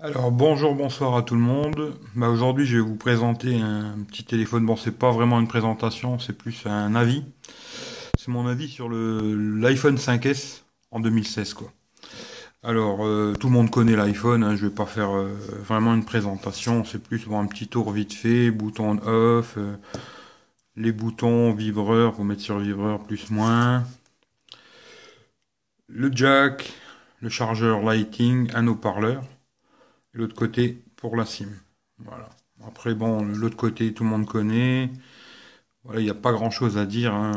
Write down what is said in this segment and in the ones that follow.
Alors bonjour, bonsoir à tout le monde. Aujourd'hui je vais vous présenter un petit téléphone. Bon, c'est pas vraiment une présentation, c'est plus un avis. C'est mon avis sur le l'iPhone 5S en 2016 quoi. Alors tout le monde connaît l'iPhone, hein, je vais pas faire vraiment une présentation, c'est plus bon, un petit tour vite fait, bouton on off, les boutons vibreur, vous mettre sur vibreur plus moins, le jack, le chargeur Lighting, un haut-parleur. Et l'autre côté pour la SIM. Voilà. Après, bon, l'autre côté, tout le monde connaît. Voilà, il n'y a pas grand-chose à dire, hein.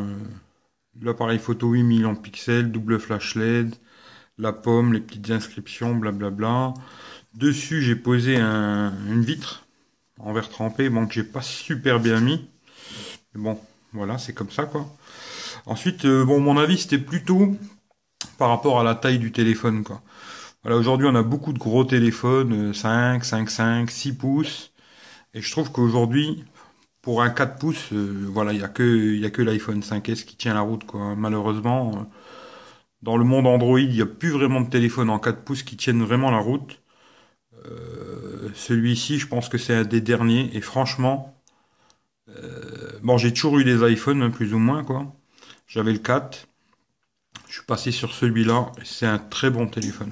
L'appareil photo 8 millions de pixels, double flash LED, la pomme, les petites inscriptions, blablabla. Dessus, j'ai posé une vitre en verre trempé, bon, que j'ai pas super bien mis. Mais bon, voilà, c'est comme ça, quoi. Ensuite, bon, mon avis, c'était plutôt par rapport à la taille du téléphone, quoi. Voilà, aujourd'hui, on a beaucoup de gros téléphones, 5, 5,5, 6 pouces. Et je trouve qu'aujourd'hui, pour un 4 pouces, voilà, il y a que l'iPhone 5S qui tient la route, quoi. Malheureusement, dans le monde Android, il n'y a plus vraiment de téléphone en 4 pouces qui tiennent vraiment la route. Celui-ci, je pense que c'est un des derniers. Et franchement, bon, j'ai toujours eu des iPhones, hein, plus ou moins, quoi. J'avais le 4. Je suis passé sur celui-là. Et c'est un très bon téléphone.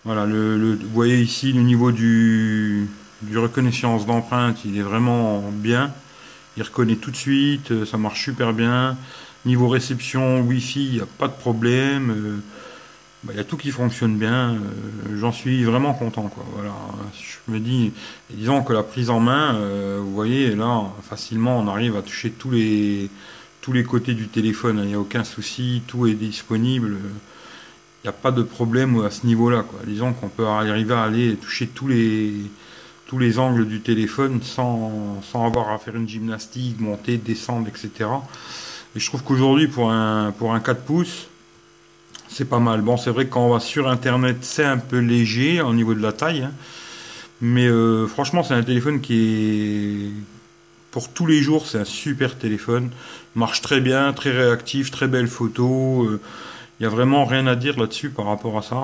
Voilà, vous voyez ici le niveau du reconnaissance d'empreinte, il est vraiment bien. Il reconnaît tout de suite, ça marche super bien. Niveau réception Wi-Fi, il n'y a pas de problème. Bah, il y a tout qui fonctionne bien. J'en suis vraiment content, quoi. Voilà, je me dis, et disons que la prise en main, vous voyez, là, facilement, on arrive à toucher tous les côtés du téléphone. Il n'y a aucun souci, tout est disponible. Il n'y a pas de problème à ce niveau-là, quoi. Disons qu'on peut arriver à aller toucher tous les angles du téléphone sans avoir à faire une gymnastique, monter, descendre, etc. Et je trouve qu'aujourd'hui, pour un 4 pouces, c'est pas mal. Bon, c'est vrai que quand on va sur Internet, c'est un peu léger au niveau de la taille, hein. Mais franchement, c'est un téléphone qui est... Pour tous les jours, c'est un super téléphone. Marche très bien, très réactif, très belle photo. Il y a vraiment rien à dire là-dessus par rapport à ça.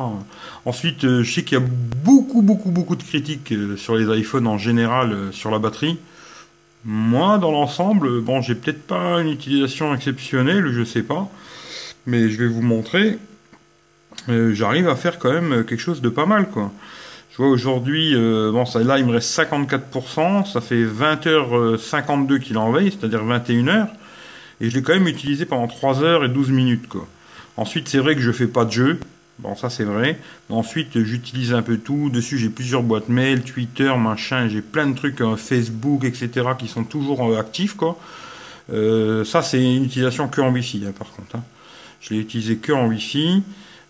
Ensuite, je sais qu'il y a beaucoup de critiques sur les iPhones en général sur la batterie. Moi, dans l'ensemble, bon, j'ai peut-être pas une utilisation exceptionnelle, je sais pas, mais je vais vous montrer. J'arrive à faire quand même quelque chose de pas mal, quoi. Je vois aujourd'hui, bon, ça, là, il me reste 54%, ça fait 20h52 qu'il en veille, c'est-à-dire 21 heures, et je l'ai quand même utilisé pendant 3 heures et 12 minutes, quoi. Ensuite, c'est vrai que je fais pas de jeu. Bon, ça c'est vrai. Ensuite, j'utilise un peu tout. Dessus, j'ai plusieurs boîtes mail, Twitter, machin. J'ai plein de trucs, Facebook, etc. qui sont toujours actifs, quoi. Ça, c'est une utilisation que en Wi-Fi, hein, par contre, hein. Je l'ai utilisé que en Wi-Fi.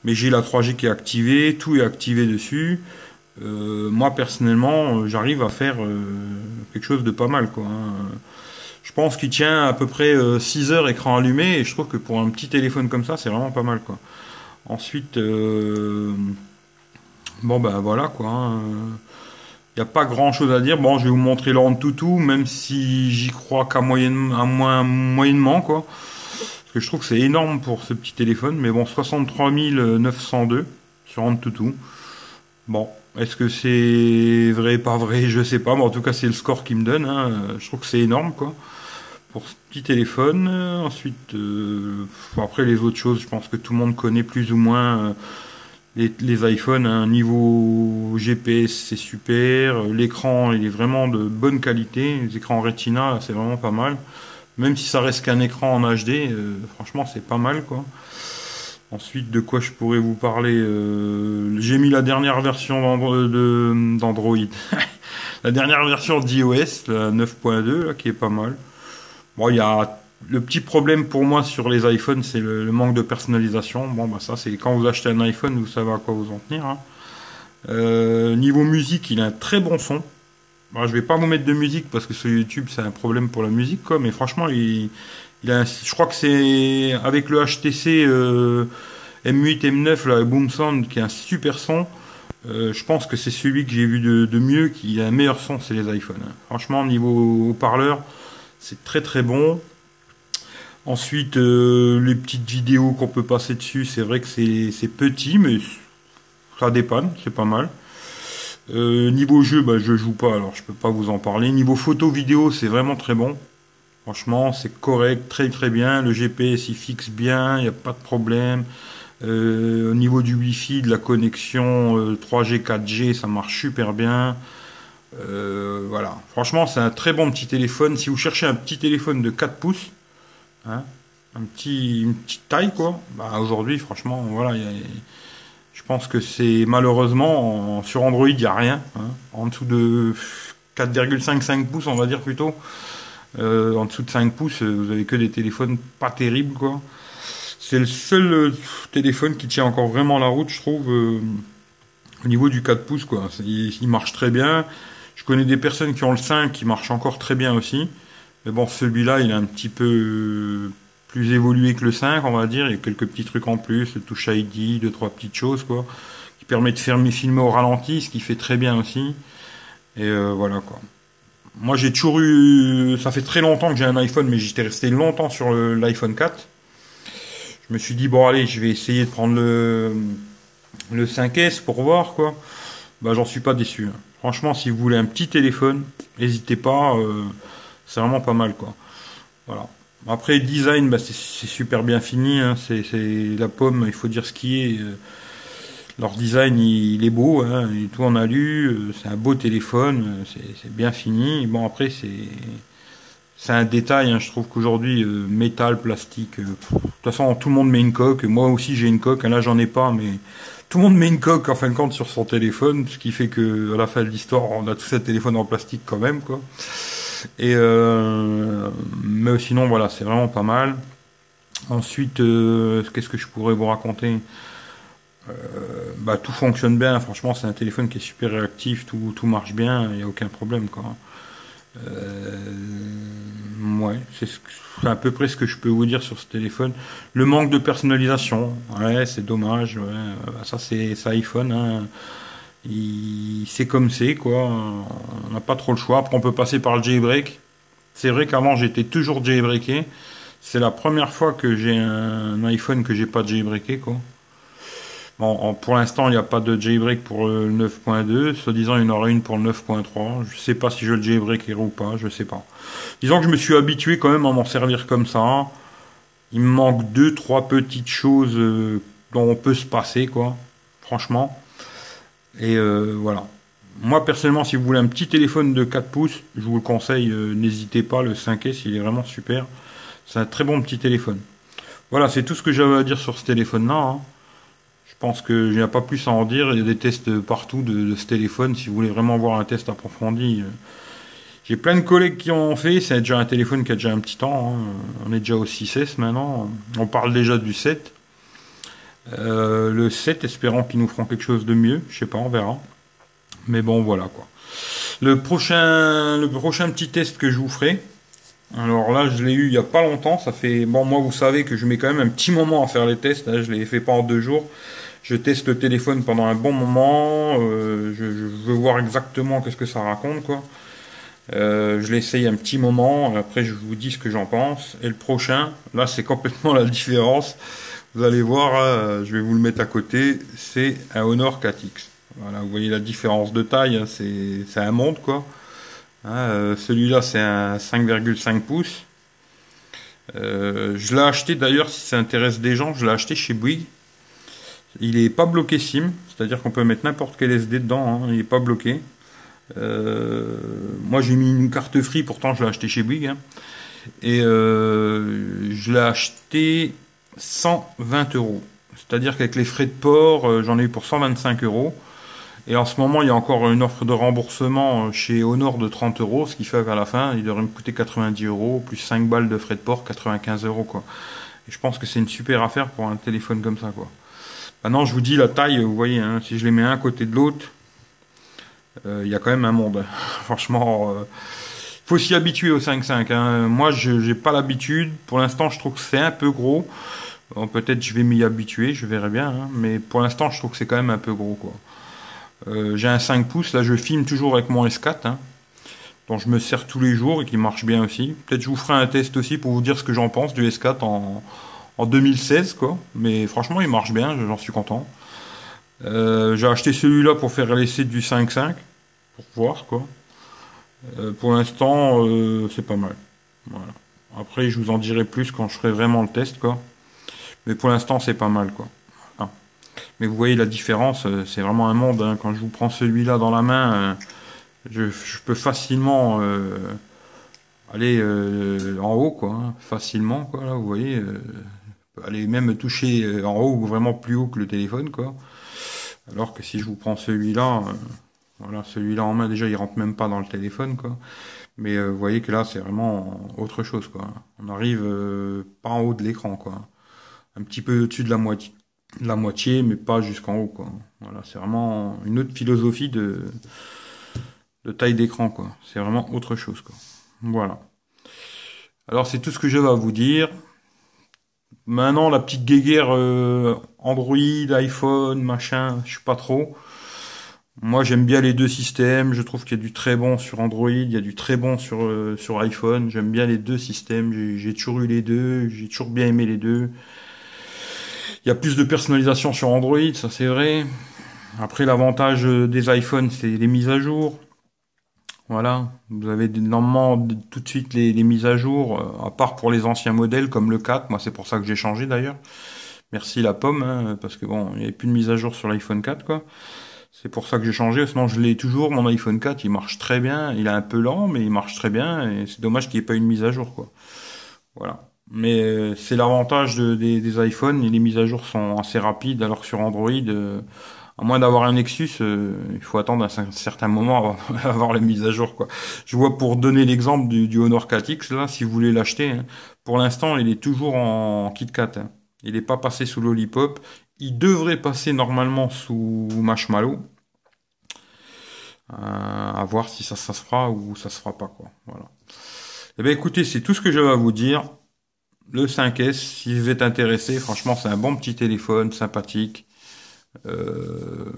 Mais j'ai la 3G qui est activée. Tout est activé dessus. Moi, personnellement, j'arrive à faire quelque chose de pas mal, quoi, hein. Je pense qu'il tient à peu près 6 heures écran allumé et je trouve que pour un petit téléphone comme ça, c'est vraiment pas mal, quoi. Ensuite, bon ben voilà, quoi. Il n'y a pas grand chose à dire. Bon, je vais vous montrer l'Antutu, même si j'y crois qu'à moyennement, quoi. Parce que je trouve que c'est énorme pour ce petit téléphone. Mais bon, 63 902 sur Antutu. Bon, est-ce que c'est vrai, pas vrai, je sais pas. Mais en tout cas, c'est le score qui me donne, hein. Je trouve que c'est énorme, quoi, pour ce petit téléphone. Ensuite, après les autres choses, je pense que tout le monde connaît plus ou moins les iPhones. Un niveau GPS, c'est super. L'écran, il est vraiment de bonne qualité. Les écrans Retina, c'est vraiment pas mal. Même si ça reste qu'un écran en HD, franchement, c'est pas mal, quoi. Ensuite, de quoi je pourrais vous parler, j'ai mis la dernière version d'Android. La dernière version d'iOS, la 9.2, là, qui est pas mal. Bon, il y a le petit problème pour moi sur les iPhones, c'est le manque de personnalisation. Bon, bah ça, c'est quand vous achetez un iPhone, vous savez à quoi vous en tenir, hein. Niveau musique, il a un très bon son. Bon, je vais pas vous mettre de musique parce que sur YouTube, c'est un problème pour la musique, quoi. Mais franchement, je crois que c'est avec le HTC M8, M9, là, Boom Sound, qui est un super son. Je pense que c'est celui que j'ai vu de mieux, qui a un meilleur son, c'est les iPhones, hein. Franchement, niveau haut-parleur, c'est très bon. Ensuite, les petites vidéos qu'on peut passer dessus, c'est vrai que c'est petit, mais ça dépanne, c'est pas mal. Niveau jeu, bah, je joue pas, alors je peux pas vous en parler. Niveau photo, vidéo, c'est vraiment très bon. Franchement, c'est correct, très très bien. Le GPS, il fixe bien, il n'y a pas de problème. Au niveau du Wi-Fi, de la connexion 3G, 4G, ça marche super bien. Voilà. Franchement, c'est un très bon petit téléphone. Si vous cherchez un petit téléphone de 4 pouces, hein, une petite taille, quoi, bah, aujourd'hui, franchement, voilà, je pense que c'est malheureusement, sur Android, il n'y a rien, hein. En dessous de 4,55 pouces, on va dire plutôt. En dessous de 5 pouces, vous avez que des téléphones pas terribles, quoi. C'est le seul téléphone qui tient encore vraiment la route, je trouve, au niveau du 4 pouces, quoi. Il marche très bien. Je connais des personnes qui ont le 5 qui marchent encore très bien aussi. Mais bon, celui-là, il est un petit peu plus évolué que le 5, on va dire. Il y a quelques petits trucs en plus, le Touch ID, deux, trois petites choses, quoi, qui permet de filmer au ralenti, ce qui fait très bien aussi. Et voilà, quoi. Moi, j'ai toujours eu... Ça fait très longtemps que j'ai un iPhone, mais j'étais resté longtemps sur l'iPhone 4. Je me suis dit, bon, allez, je vais essayer de prendre le 5S pour voir, quoi. Bah, j'en suis pas déçu, hein. Franchement, si vous voulez un petit téléphone, n'hésitez pas. C'est vraiment pas mal, quoi. Voilà. Après, design, bah, c'est super bien fini, hein. C'est la pomme, il faut dire ce qui est. Leur design, il est beau, hein, et tout en alu, c'est un beau téléphone, c'est bien fini. Bon, après, c'est un détail, hein, je trouve qu'aujourd'hui, métal, plastique, de toute façon, tout le monde met une coque. Moi aussi, j'ai une coque, hein, là, j'en ai pas, mais tout le monde met une coque, en fin de compte, sur son téléphone, ce qui fait que à la fin de l'histoire, on a tous un téléphone en plastique quand même, quoi. Et mais sinon, voilà, c'est vraiment pas mal. Ensuite, qu'est-ce que je pourrais vous raconter? Bah, tout fonctionne bien, franchement, c'est un téléphone qui est super réactif, tout marche bien, il n'y a aucun problème, quoi. Euh, ouais, c'est à peu près ce que je peux vous dire sur ce téléphone. Le manque de personnalisation, ouais, c'est dommage, ouais. Ça, c'est iPhone, hein. C'est comme c'est, quoi. On n'a pas trop le choix. Après, on peut passer par le jailbreak. C'est vrai qu'avant, j'étais toujours jailbreaké. C'est la première fois que j'ai un iPhone que j'ai pas jailbreaké, quoi. Bon, pour l'instant, il n'y a pas de jailbreak pour le 9.2. Soi-disant, il y en aura une pour le 9.3. Je sais pas si je le jailbreakerai ou pas, je sais pas. Disons que je me suis habitué quand même à m'en servir comme ça. Il me manque deux, trois petites choses dont on peut se passer, quoi. Franchement. Et voilà. Moi, personnellement, si vous voulez un petit téléphone de 4 pouces, je vous le conseille, n'hésitez pas, le 5S, il est vraiment super. C'est un très bon petit téléphone. Voilà, c'est tout ce que j'avais à dire sur ce téléphone-là, hein. Je pense qu'il n'y a pas plus à en dire. Il y a des tests partout de ce téléphone. Si vous voulez vraiment voir un test approfondi, j'ai plein de collègues qui en ont fait. C'est déjà un téléphone qui a déjà un petit temps, hein. On est déjà au 6S maintenant. On parle déjà du 7. Le 7, espérant qu'ils nous feront quelque chose de mieux. Je sais pas, on verra. Mais bon, voilà, quoi. Le prochain petit test que je vous ferai. Alors là, je l'ai eu il y a pas longtemps. Ça fait, bon, moi, vous savez que je mets quand même un petit moment à faire les tests, hein. Je l'ai fait pas en 2 jours. Je teste le téléphone pendant un bon moment. Je veux voir exactement qu'est-ce que ça raconte, quoi. Je l'essaye un petit moment. Après, je vous dis ce que j'en pense. Et le prochain, là, c'est complètement la différence. Vous allez voir, je vais vous le mettre à côté. C'est un Honor 4X. Voilà, vous voyez la différence de taille, hein. C'est un monde, quoi. Hein, celui-là, c'est un 5,5 pouces. Je l'ai acheté d'ailleurs, si ça intéresse des gens, je l'ai acheté chez Bouygues. Il est pas bloqué SIM, c'est-à-dire qu'on peut mettre n'importe quel SD dedans, hein, il est pas bloqué. Moi j'ai mis une carte free, pourtant je l'ai acheté chez Bouygues, hein. Et je l'ai acheté 120 euros. C'est-à-dire qu'avec les frais de port, j'en ai eu pour 125 euros. Et en ce moment, il y a encore une offre de remboursement chez Honor de 30 euros, ce qui fait qu'à la fin, il devrait me coûter 90 euros, plus 5 balles de frais de port, 95 euros, quoi. Et je pense que c'est une super affaire pour un téléphone comme ça, quoi. Maintenant, je vous dis la taille, vous voyez, hein, si je les mets un à côté de l'autre, il y a quand même un monde. Franchement, faut s'y habituer au 5.5, hein. Moi, je n'ai pas l'habitude. Pour l'instant, je trouve que c'est un peu gros. Bon, peut-être je vais m'y habituer, je verrai bien, hein. Mais pour l'instant, je trouve que c'est quand même un peu gros, quoi. J'ai un 5 pouces, là je filme toujours avec mon S4, hein, dont je me sers tous les jours et qui marche bien aussi. Peut-être je vous ferai un test aussi pour vous dire ce que j'en pense du S4 en 2016, quoi. Mais franchement, il marche bien, j'en suis content. J'ai acheté celui-là pour faire l'essai du 5.5, pour voir quoi. Pour l'instant, c'est pas mal. Voilà. Après, je vous en dirai plus quand je ferai vraiment le test, quoi. Mais pour l'instant, c'est pas mal, quoi. Voilà. Mais vous voyez la différence, c'est vraiment un monde, hein. Quand je vous prends celui-là dans la main, je peux facilement aller en haut, quoi, hein. Facilement, quoi. Là, vous voyez, aller même toucher en haut ou vraiment plus haut que le téléphone, quoi. Alors que si je vous prends celui-là, voilà, celui-là en main, déjà, il rentre même pas dans le téléphone, quoi. Mais vous voyez que là, c'est vraiment autre chose, quoi. On arrive pas en haut de l'écran, quoi. Un petit peu au-dessus de la moitié, mais pas jusqu'en haut, quoi. Voilà, c'est vraiment une autre philosophie de taille d'écran, quoi. C'est vraiment autre chose, quoi. Voilà. Alors, c'est tout ce que j'avais à vous dire. Maintenant, la petite guéguerre Android, iPhone, machin, je suis pas trop. Moi, j'aime bien les deux systèmes. Je trouve qu'il y a du très bon sur Android, il y a du très bon sur iPhone. J'aime bien les deux systèmes. J'ai toujours eu les deux. J'ai toujours bien aimé les deux. Il y a plus de personnalisation sur Android, ça c'est vrai. Après, l'avantage des iPhones, c'est les mises à jour. Voilà. Vous avez normalement tout de suite les mises à jour, à part pour les anciens modèles comme le 4. Moi, c'est pour ça que j'ai changé d'ailleurs. Merci la pomme, hein, parce que bon, il n'y avait plus de mise à jour sur l'iPhone 4, quoi. C'est pour ça que j'ai changé, sinon je l'ai toujours, mon iPhone 4, il marche très bien, il est un peu lent, mais il marche très bien, et c'est dommage qu'il n'y ait pas une mise à jour, quoi. Voilà. Mais c'est l'avantage des iPhones, et les mises à jour sont assez rapides, alors que sur Android, à moins d'avoir un Nexus, il faut attendre un certain moment avant d'avoir la mise à jour, quoi. Je vois pour donner l'exemple du Honor 4X, là, si vous voulez l'acheter, hein, pour l'instant, il est toujours en KitKat, hein. Il n'est pas passé sous Lollipop. Il devrait passer normalement sous Marshmallow. À voir si ça se fera ou ça se fera pas, quoi. Voilà. Eh bien, écoutez, c'est tout ce que j'avais à vous dire. Le 5S, si vous êtes intéressé, franchement, c'est un bon petit téléphone, sympathique, euh,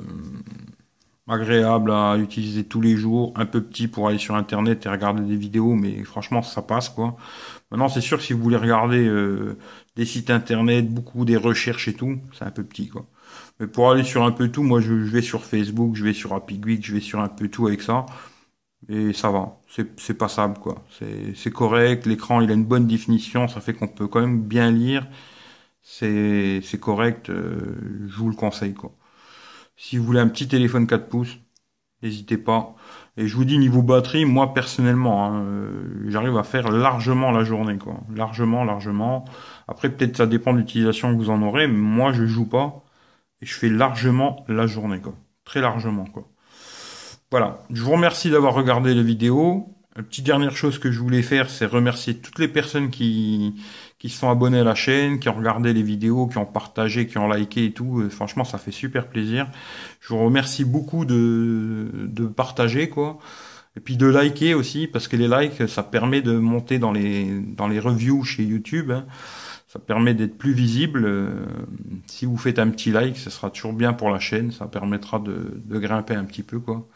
agréable à utiliser tous les jours, un peu petit pour aller sur Internet et regarder des vidéos, mais franchement, ça passe, quoi. Maintenant, c'est sûr que si vous voulez regarder des sites Internet, beaucoup des recherches et tout, c'est un peu petit, quoi. Mais pour aller sur un peu tout, moi, je vais sur Facebook, je vais sur Happy Geek, je vais sur un peu tout avec ça. Et ça va, c'est passable quoi. C'est correct, l'écran il a une bonne définition, ça fait qu'on peut quand même bien lire. C'est correct, je vous le conseille quoi. Si vous voulez un petit téléphone 4 pouces, n'hésitez pas. Et je vous dis niveau batterie, moi personnellement, hein, j'arrive à faire largement la journée quoi. Largement, largement. Après peut-être ça dépend de l'utilisation que vous en aurez, mais moi je joue pas et je fais largement la journée quoi. Très largement quoi. Voilà, je vous remercie d'avoir regardé la vidéo. La petite dernière chose que je voulais faire, c'est remercier toutes les personnes qui se sont abonnées à la chaîne, qui ont regardé les vidéos, qui ont partagé, qui ont liké et tout. Franchement, ça fait super plaisir. Je vous remercie beaucoup de partager, quoi. Et puis de liker aussi, parce que les likes, ça permet de monter dans les reviews chez YouTube, hein. Ça permet d'être plus visible. Si vous faites un petit like, ce sera toujours bien pour la chaîne. Ça permettra de grimper un petit peu, quoi.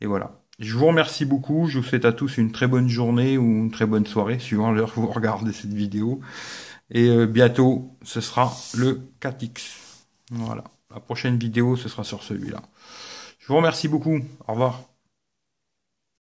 Et voilà. Je vous remercie beaucoup. Je vous souhaite à tous une très bonne journée ou une très bonne soirée, suivant l'heure que vous regardez cette vidéo. Et bientôt, ce sera le 4X. Voilà. La prochaine vidéo, ce sera sur celui-là. Je vous remercie beaucoup. Au revoir.